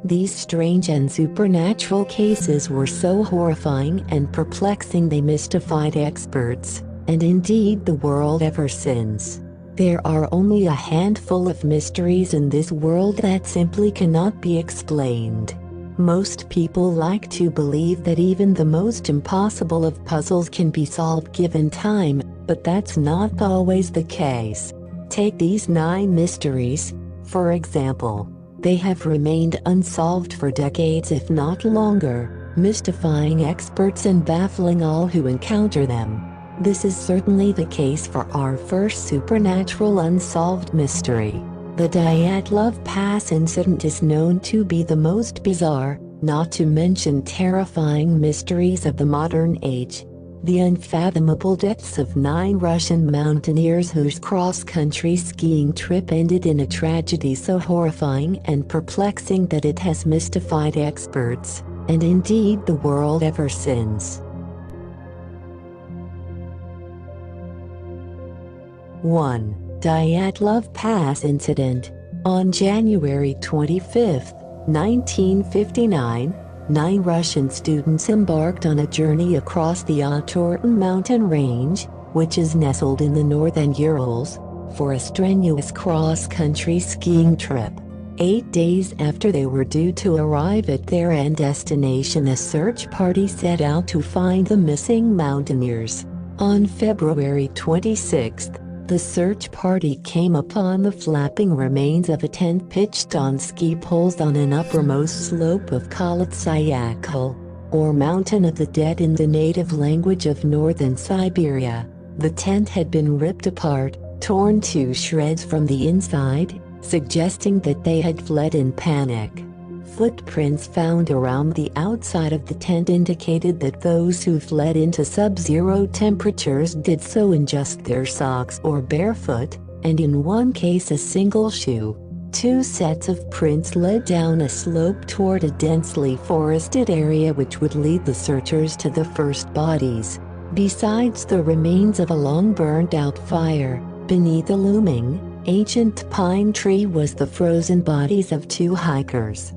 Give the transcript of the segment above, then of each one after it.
These strange and supernatural cases were so horrifying and perplexing they mystified experts, and indeed the world ever since. There are only a handful of mysteries in this world that simply cannot be explained. Most people like to believe that even the most impossible of puzzles can be solved given time, but that's not always the case. Take these 9 mysteries, for example. They have remained unsolved for decades if not longer, mystifying experts and baffling all who encounter them. This is certainly the case for our first supernatural unsolved mystery. The Dyatlov Pass Incident is known to be the most bizarre, not to mention terrifying mysteries of the modern age. The unfathomable deaths of 9 Russian mountaineers whose cross-country skiing trip ended in a tragedy so horrifying and perplexing that it has mystified experts, and indeed the world ever since. 1. Dyatlov Pass Incident. On January 25, 1959, 9 Russian students embarked on a journey across the Otorten mountain range, which is nestled in the northern Urals, for a strenuous cross-country skiing trip. 8 days after they were due to arrive at their end destination, a search party set out to find the missing mountaineers. On February 26, the search party came upon the flapping remains of a tent pitched on ski poles on an uppermost slope of Kolotsayakal, or Mountain of the Dead in the native language of northern Siberia. The tent had been ripped apart, torn to shreds from the inside, suggesting that they had fled in panic. Footprints found around the outside of the tent indicated that those who fled into sub-zero temperatures did so in just their socks or barefoot, and in one case a single shoe. 2 sets of prints led down a slope toward a densely forested area which would lead the searchers to the first bodies. Besides the remains of a long burned-out fire, beneath a looming, ancient pine tree was the frozen bodies of 2 hikers.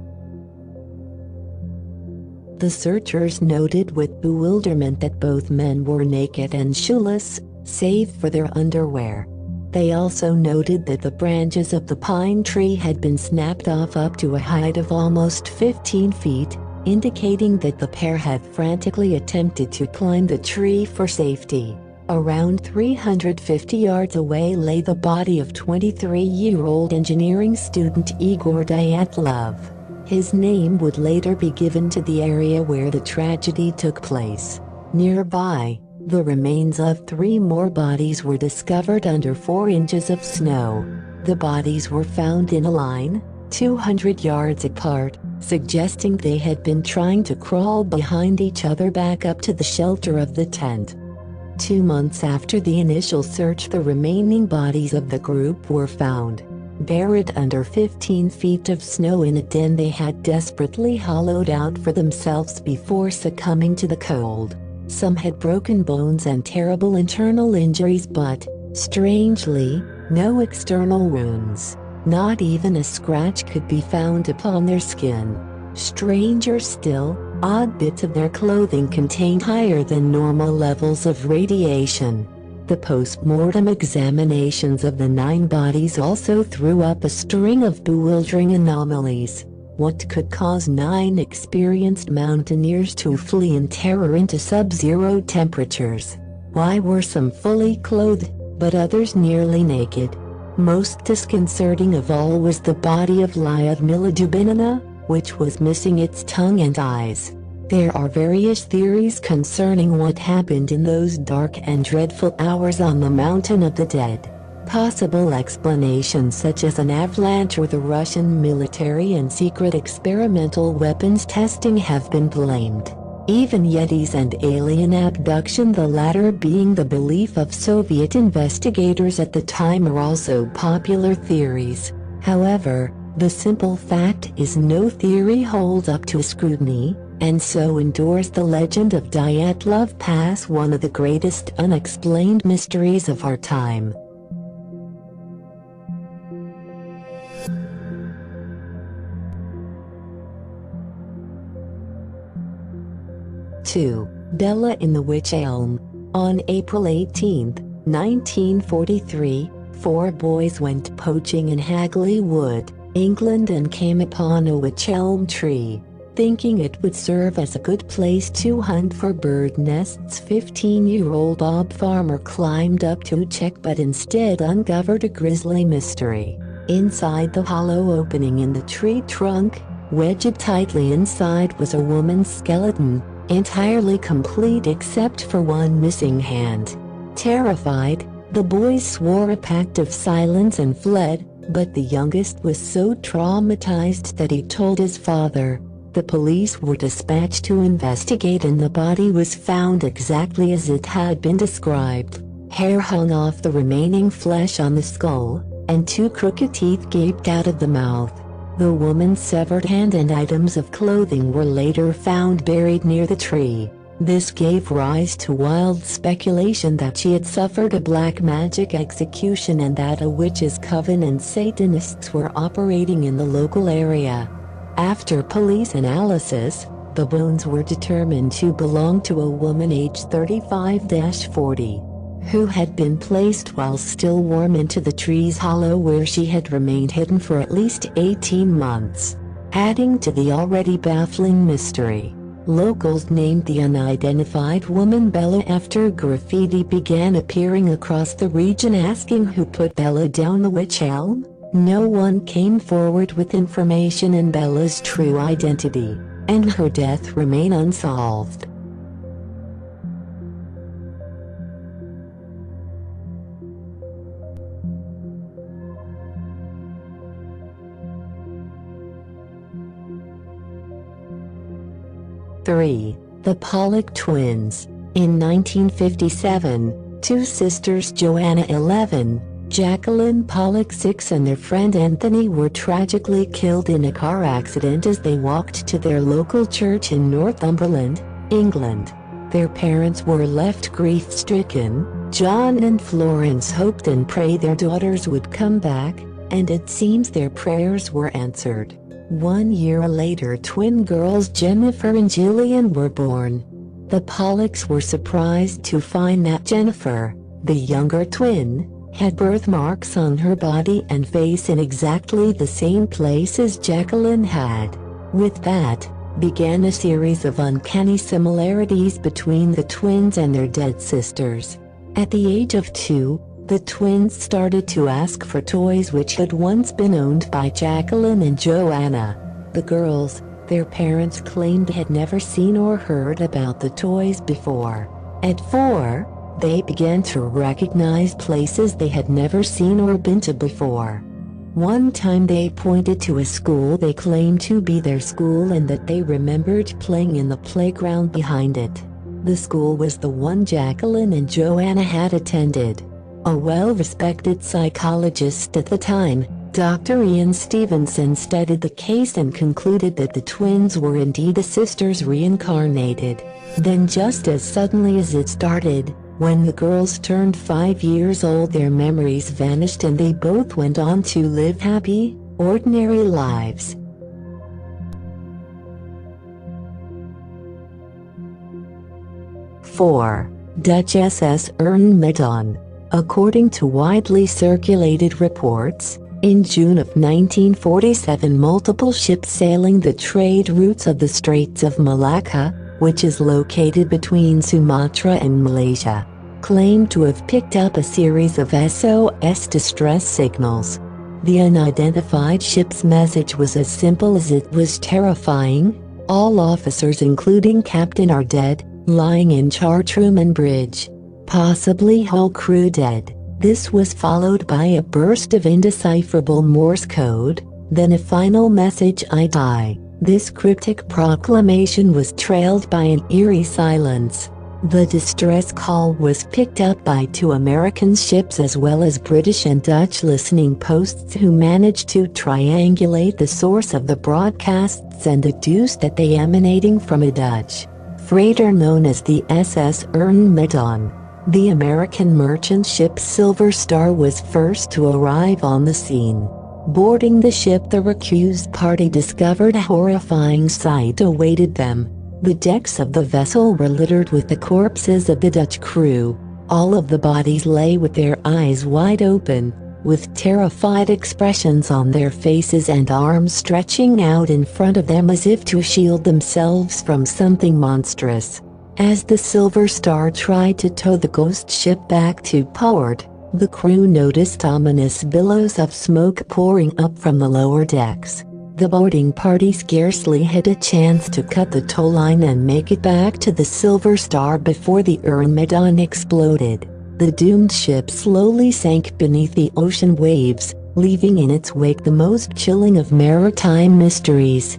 The searchers noted with bewilderment that both men were naked and shoeless, save for their underwear. They also noted that the branches of the pine tree had been snapped off up to a height of almost 15 feet, indicating that the pair had frantically attempted to climb the tree for safety. Around 350 yards away lay the body of 23-year-old engineering student Igor Dyatlov. His name would later be given to the area where the tragedy took place. Nearby, the remains of 3 more bodies were discovered under 4 inches of snow. The bodies were found in a line, 200 yards apart, suggesting they had been trying to crawl behind each other back up to the shelter of the tent. 2 months after the initial search, the remaining bodies of the group were found, buried under 15 feet of snow in a den they had desperately hollowed out for themselves before succumbing to the cold. Some had broken bones and terrible internal injuries, but, strangely, no external wounds. Not even a scratch could be found upon their skin. Stranger still, odd bits of their clothing contained higher than normal levels of radiation. The post-mortem examinations of the 9 bodies also threw up a string of bewildering anomalies. What could cause 9 experienced mountaineers to flee in terror into sub-zero temperatures? Why were some fully clothed, but others nearly naked? Most disconcerting of all was the body of Lyudmila Dubinina, which was missing its tongue and eyes. There are various theories concerning what happened in those dark and dreadful hours on the Mountain of the Dead. Possible explanations such as an avalanche or the Russian military and secret experimental weapons testing have been blamed. Even Yetis and alien abduction, the latter being the belief of Soviet investigators at the time, are also popular theories. However, the simple fact is no theory holds up to scrutiny. and so endures the legend of Dyatlov Pass, one of the greatest unexplained mysteries of our time. Two. Bella in the Wych Elm. On April 18, 1943, 4 boys went poaching in Hagley Wood, England, and came upon a wych elm tree. Thinking it would serve as a good place to hunt for bird nests, 15-year-old Bob Farmer climbed up to check, but instead uncovered a grisly mystery. Inside the hollow opening in the tree trunk, wedged tightly inside, was a woman's skeleton, entirely complete except for one missing hand. Terrified, the boys swore a pact of silence and fled, but the youngest was so traumatized that he told his father. The police were dispatched to investigate, and the body was found exactly as it had been described. Hair hung off the remaining flesh on the skull, and 2 crooked teeth gaped out of the mouth. The woman's severed hand and items of clothing were later found buried near the tree. This gave rise to wild speculation that she had suffered a black magic execution and that a witch's coven and Satanists were operating in the local area. After police analysis, the bones were determined to belong to a woman aged 35-40, who had been placed while still warm into the tree's hollow, where she had remained hidden for at least 18 months. Adding to the already baffling mystery, locals named the unidentified woman Bella after graffiti began appearing across the region asking who put Bella down the wych elm. No one came forward with information in Bella's true identity, and her death remained unsolved. The Pollock twins. In 1957, 2 sisters, Joanna 11, Jacqueline Pollock 6, and their friend Anthony were tragically killed in a car accident as they walked to their local church in Northumberland, England. Their parents were left grief-stricken. John and Florence hoped and prayed their daughters would come back, and it seems their prayers were answered. 1 year later, twin girls Jennifer and Jillian were born. The Pollocks were surprised to find that Jennifer, the younger twin, had birthmarks on her body and face in exactly the same place as Jacqueline had. With that, began a series of uncanny similarities between the twins and their dead sisters. At the age of 2, the twins started to ask for toys which had once been owned by Jacqueline and Joanna. The girls, their parents claimed, had never seen or heard about the toys before. At 4, they began to recognize places they had never seen or been to before. One time they pointed to a school they claimed to be their school and that they remembered playing in the playground behind it. The school was the one Jacqueline and Joanna had attended. A well-respected psychologist at the time, Dr. Ian Stevenson, studied the case and concluded that the twins were indeed the sisters reincarnated. Then, just as suddenly as it started, when the girls turned 5 years old, their memories vanished and they both went on to live happy, ordinary lives. Four. Dutch SS Ernmedon. According to widely circulated reports, in June of 1947, multiple ships sailing the trade routes of the Straits of Malacca, which is located between Sumatra and Malaysia, claimed to have picked up a series of SOS distress signals. The unidentified ship's message was as simple as it was terrifying: all officers including captain are dead, lying in Chartreman Bridge. Possibly whole crew dead. This was followed by a burst of indecipherable Morse code, then a final message: I die. This cryptic proclamation was trailed by an eerie silence. The distress call was picked up by 2 American ships as well as British and Dutch listening posts who managed to triangulate the source of the broadcasts and deduced that they emanating from a Dutch freighter known as the SS Medan. The American merchant ship Silver Star was first to arrive on the scene. Boarding the ship, the recused party discovered a horrifying sight awaited them. The decks of the vessel were littered with the corpses of the Dutch crew. All of the bodies lay with their eyes wide open, with terrified expressions on their faces and arms stretching out in front of them as if to shield themselves from something monstrous. As the Silver Star tried to tow the ghost ship back to port, the crew noticed ominous billows of smoke pouring up from the lower decks. The boarding party scarcely had a chance to cut the tow line and make it back to the Silver Star before the Medan exploded. The doomed ship slowly sank beneath the ocean waves, leaving in its wake the most chilling of maritime mysteries.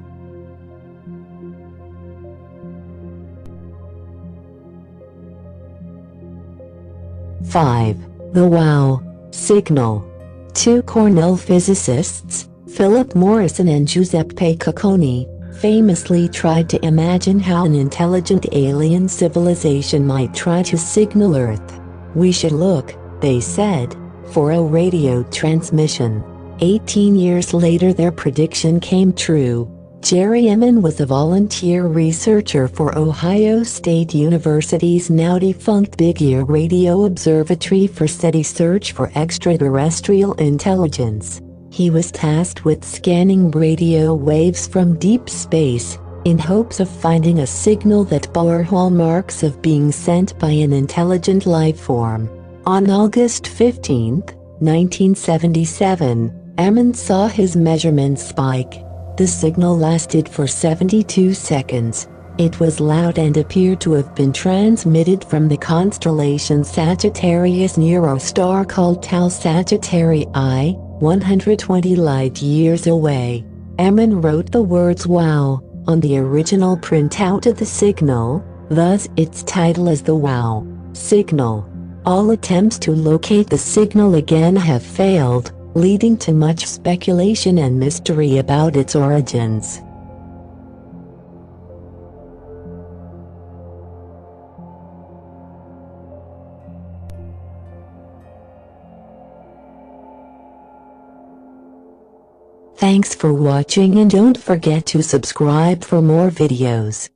'5. The WOW signal. 2 Cornell physicists, Philip Morrison and Giuseppe Cocconi, famously tried to imagine how an intelligent alien civilization might try to signal Earth. "We should look," they said, "for a radio transmission." 18 years later their prediction came true. Jerry Emmon was a volunteer researcher for Ohio State University's now-defunct Big Ear Radio Observatory for SETI search for extraterrestrial intelligence. He was tasked with scanning radio waves from deep space, in hopes of finding a signal that bore hallmarks of being sent by an intelligent life form. On August 15, 1977, Emmon saw his measurements spike. The signal lasted for 72 seconds. It was loud and appeared to have been transmitted from the constellation Sagittarius near a star called Tau Sagittarii, 120 light-years away. Emmon wrote the words "WOW" on the original printout of the signal, thus its title is the WOW signal. All attempts to locate the signal again have failed, leading to much speculation and mystery about its origins. Thanks for watching and don't forget to subscribe for more videos.